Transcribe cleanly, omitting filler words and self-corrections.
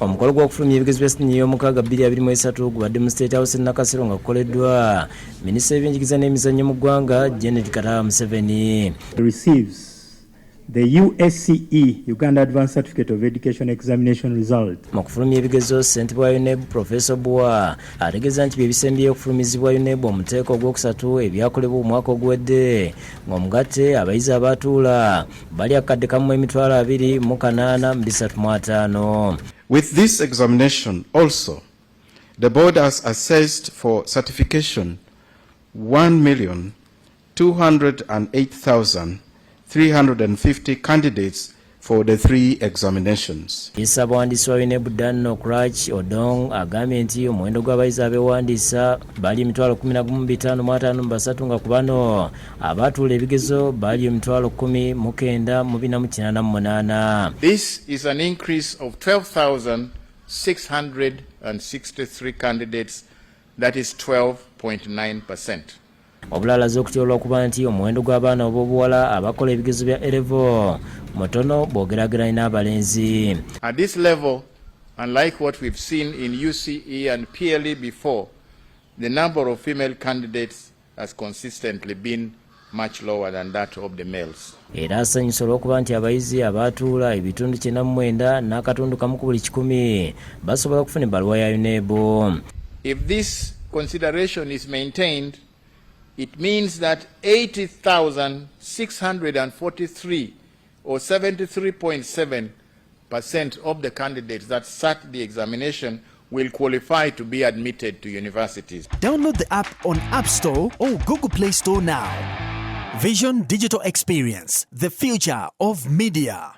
omukolo gw'okufulumya ebigezo bya siniya y'omukaaga 2023 gubadde mu State House Nakasero nga kukoleddwa minisita w'ebyenjigiriza n'emizannyo mu ggwanga Janet Kataba Museveni. Receives the USCE, Uganda Advanced Certificate of Education Examination result. Mu kufulumya ebigezo ssentebe wa UNEB Professor Bua ategeeza nti byebisembyeyo okufulumizibwa UNEB omuteeko ogwokusatu ebyakolebwa omwaka oguwedde ng'omugatte abayizi abatuula bali akadde kamu emitwalo 28,335. With this examination also, the board has assessed for certification 1,208,350 candidates for the 3 examinations. Isaba wandiisi wa UNEB Dano Crach Odong agambye nti omuwendo gw'abayizi abeewandiisa bali 11,553 nga ku bano abatuula ebigezo bali 10,498. This is an increase of 12,663 candidates, that is 12.9%. Obulala z'okutyolwa okuba nti omuwendo gw'abaana ab'obuwala abakola ebigezo bya A-level mutono bw'ogeraageranya n'abalenzi. At this level, unlike what we've seen in UCE and PLE before, the number of female candidates has consistently been much lower than that of the males. Era asanyusa olw'okuba nti abayizi abatuula ebitundu 99 n'akatundu kamu ku buli 100 basobola okufuna ebbaluwa ya UNEB. If this consideration is maintained, it means that 80,643 or 73.7% of the candidates that sat the examination will qualify to be admitted to universities. Download the app on App Store or Google Play Store now. Vision Digital Experience, the future of media.